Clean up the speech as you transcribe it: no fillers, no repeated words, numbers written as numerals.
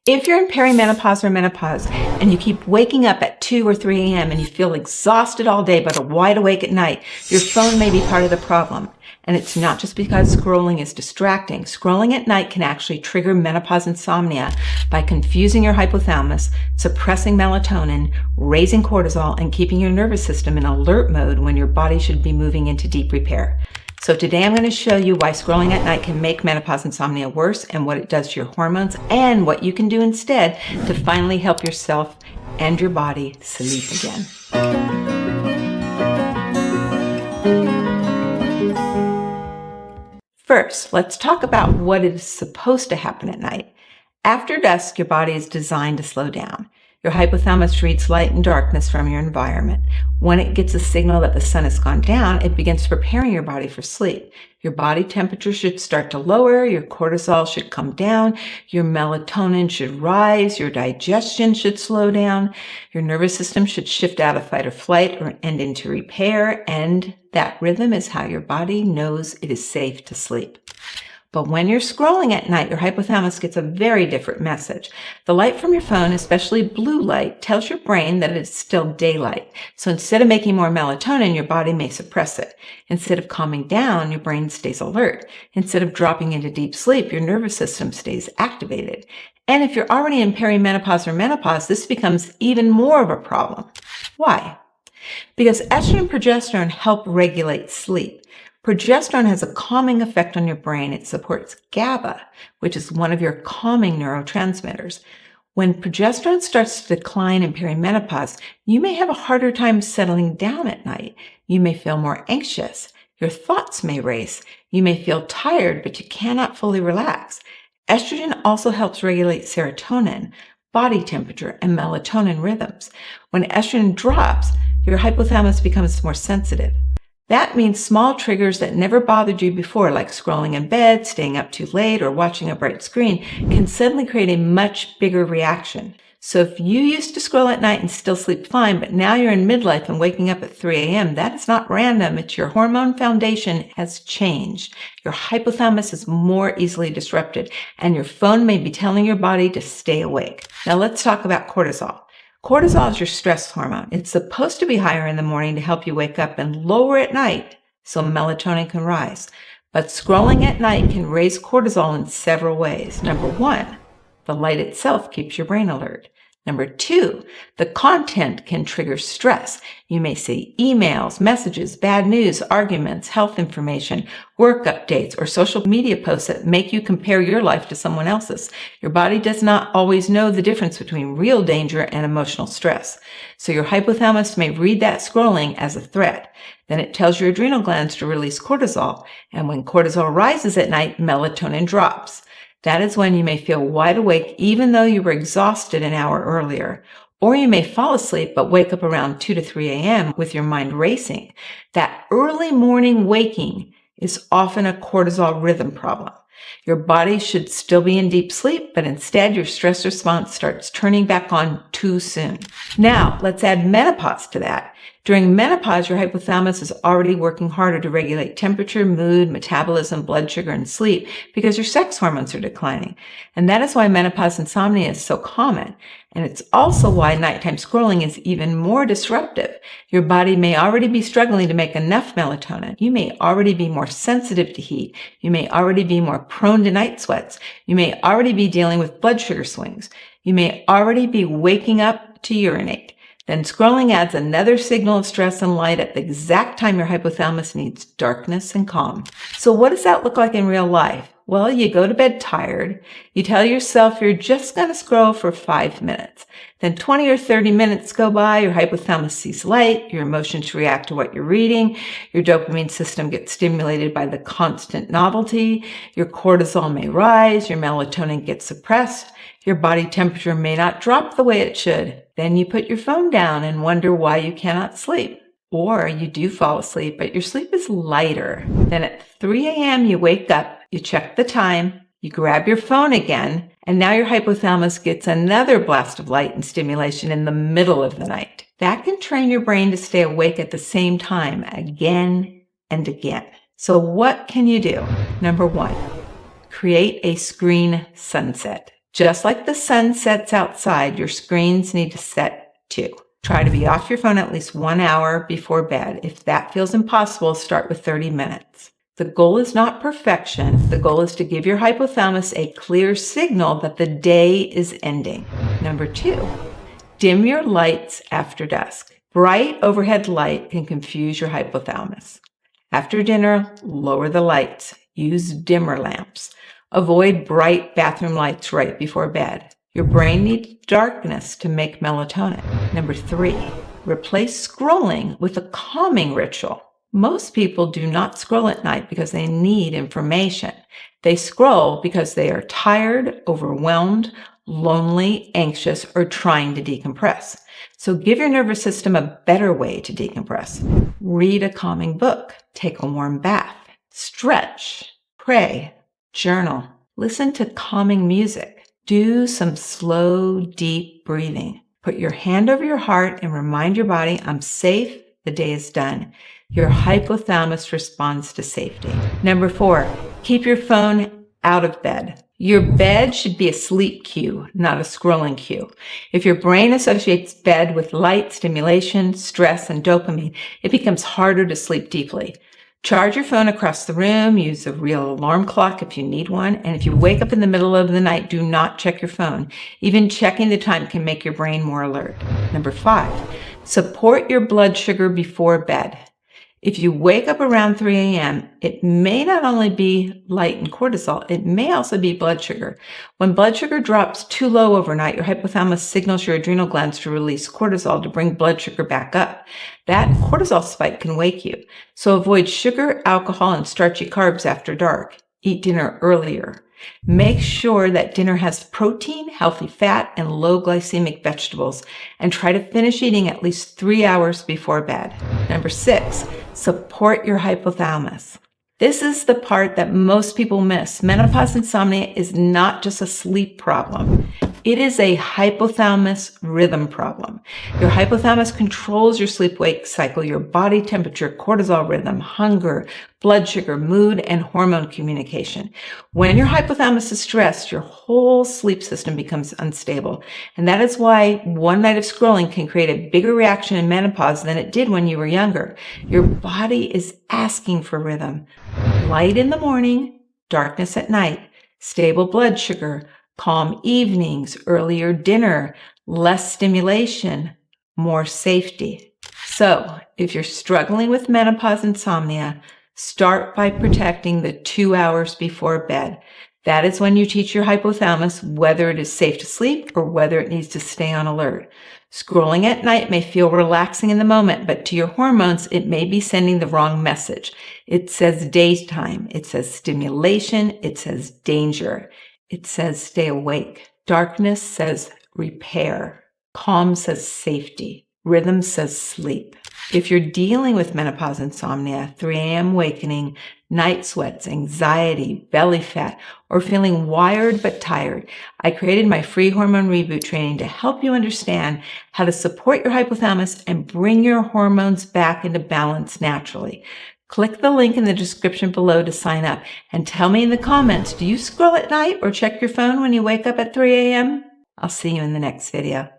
If you're in perimenopause or menopause and you keep waking up at 2 or 3 a.m. and you feel exhausted all day but are wide awake at night, your phone may be part of the problem. And it's not just because scrolling is distracting. Scrolling at night can actually trigger menopause insomnia by confusing your hypothalamus, suppressing melatonin, raising cortisol, and keeping your nervous system in alert mode when your body should be moving into deep repair. So today I'm going to show you why scrolling at night can make menopause insomnia worse and what it does to your hormones and what you can do instead to finally help yourself and your body sleep again. First, let's talk about what is supposed to happen at night. After dusk, your body is designed to slow down. Your hypothalamus reads light and darkness from your environment. When it gets a signal that the sun has gone down, it begins preparing your body for sleep. Your body temperature should start to lower, your cortisol should come down, your melatonin should rise, your digestion should slow down, your nervous system should shift out of fight or flight and into repair, and that rhythm is how your body knows it is safe to sleep. But when you're scrolling at night, your hypothalamus gets a very different message. The light from your phone, especially blue light, tells your brain that it's still daylight. So instead of making more melatonin, your body may suppress it. Instead of calming down, your brain stays alert. Instead of dropping into deep sleep, your nervous system stays activated. And if you're already in perimenopause or menopause, this becomes even more of a problem. Why? Because estrogen and progesterone help regulate sleep. Progesterone has a calming effect on your brain. It supports GABA, which is one of your calming neurotransmitters. When progesterone starts to decline in perimenopause, you may have a harder time settling down at night. You may feel more anxious. Your thoughts may race. You may feel tired, but you cannot fully relax. Estrogen also helps regulate serotonin, body temperature, and melatonin rhythms. When estrogen drops, your hypothalamus becomes more sensitive. That means small triggers that never bothered you before, like scrolling in bed, staying up too late, or watching a bright screen, can suddenly create a much bigger reaction. So if you used to scroll at night and still sleep fine, but now you're in midlife and waking up at 3 a.m., that is not random. It's your hormone foundation has changed. Your hypothalamus is more easily disrupted, and your phone may be telling your body to stay awake. Now let's talk about cortisol. Cortisol is your stress hormone. It's supposed to be higher in the morning to help you wake up and lower at night so melatonin can rise. But scrolling at night can raise cortisol in several ways. Number one, the light itself keeps your brain alert. Number two, the content can trigger stress. You may see emails, messages, bad news, arguments, health information, work updates, or social media posts that make you compare your life to someone else's. Your body does not always know the difference between real danger and emotional stress. So your hypothalamus may read that scrolling as a threat. Then it tells your adrenal glands to release cortisol. And when cortisol rises at night, melatonin drops. That is when you may feel wide awake even though you were exhausted an hour earlier. Or you may fall asleep but wake up around 2 to 3 a.m. with your mind racing. That early morning waking is often a cortisol rhythm problem. Your body should still be in deep sleep, but instead your stress response starts turning back on too soon. Now, let's add menopause to that. During menopause, your hypothalamus is already working harder to regulate temperature, mood, metabolism, blood sugar, and sleep because your sex hormones are declining. And that is why menopause insomnia is so common. And it's also why nighttime scrolling is even more disruptive. Your body may already be struggling to make enough melatonin. You may already be more sensitive to heat. You may already be more prone to night sweats. You may already be dealing with blood sugar swings. You may already be waking up to urinate. Then scrolling adds another signal of stress and light at the exact time your hypothalamus needs darkness and calm. So what does that look like in real life? Well, you go to bed tired. You tell yourself you're just going to scroll for 5 minutes. Then 20 or 30 minutes go by, your hypothalamus sees light, your emotions react to what you're reading, your dopamine system gets stimulated by the constant novelty, your cortisol may rise, your melatonin gets suppressed, your body temperature may not drop the way it should. Then you put your phone down and wonder why you cannot sleep. Or you do fall asleep, but your sleep is lighter. Then at 3 a.m. you wake up, you check the time, you grab your phone again, and now your hypothalamus gets another blast of light and stimulation in the middle of the night. That can train your brain to stay awake at the same time again and again. So what can you do? Number one, create a screen sunset. Just like the sun sets outside, your screens need to set too. Try to be off your phone at least 1 hour before bed. If that feels impossible, start with 30 minutes. The goal is not perfection. The goal is to give your hypothalamus a clear signal that the day is ending. Number 2, dim your lights after dusk. Bright overhead light can confuse your hypothalamus. After dinner, lower the lights. Use dimmer lamps. Avoid bright bathroom lights right before bed. Your brain needs darkness to make melatonin. Number 3, replace scrolling with a calming ritual. Most people do not scroll at night because they need information. They scroll because they are tired, overwhelmed, lonely, anxious, or trying to decompress. So give your nervous system a better way to decompress. Read a calming book. Take a warm bath. Stretch. Pray. Journal. Listen to calming music. Do some slow, deep breathing. Put your hand over your heart and remind your body, I'm safe, the day is done. Your hypothalamus responds to safety. Number 4, keep your phone out of bed. Your bed should be a sleep cue, not a scrolling cue. If your brain associates bed with light, stimulation, stress, and dopamine, it becomes harder to sleep deeply. Charge your phone across the room, use a real alarm clock if you need one, and if you wake up in the middle of the night, do not check your phone. Even checking the time can make your brain more alert. Number 5, support your blood sugar before bed. If you wake up around 3 a.m., it may not only be light and cortisol, it may also be blood sugar. When blood sugar drops too low overnight, your hypothalamus signals your adrenal glands to release cortisol to bring blood sugar back up. That cortisol spike can wake you. So avoid sugar, alcohol, and starchy carbs after dark. Eat dinner earlier. Make sure that dinner has protein, healthy fat, and low glycemic vegetables, and try to finish eating at least 3 hours before bed. Number 6, support your hypothalamus. This is the part that most people miss. Menopause insomnia is not just a sleep problem. It is a hypothalamus rhythm problem. Your hypothalamus controls your sleep-wake cycle, your body temperature, cortisol rhythm, hunger, blood sugar, mood, and hormone communication. When your hypothalamus is stressed, your whole sleep system becomes unstable. And that is why one night of scrolling can create a bigger reaction in menopause than it did when you were younger. Your body is asking for rhythm. Light in the morning, darkness at night, stable blood sugar, calm evenings, earlier dinner, less stimulation, more safety. So, if you're struggling with menopause insomnia, start by protecting the 2 hours before bed. That is when you teach your hypothalamus whether it is safe to sleep or whether it needs to stay on alert. Scrolling at night may feel relaxing in the moment, but to your hormones, it may be sending the wrong message. It says daytime, it says stimulation, it says danger. It says stay awake. Darkness says repair. Calm says safety. Rhythm says sleep. If you're dealing with menopause insomnia, 3 a.m. awakening, night sweats, anxiety, belly fat, or feeling wired but tired, I created my free hormone reboot training to help you understand how to support your hypothalamus and bring your hormones back into balance naturally. Click the link in the description below to sign up and tell me in the comments, do you scroll at night or check your phone when you wake up at 3 a.m.? I'll see you in the next video.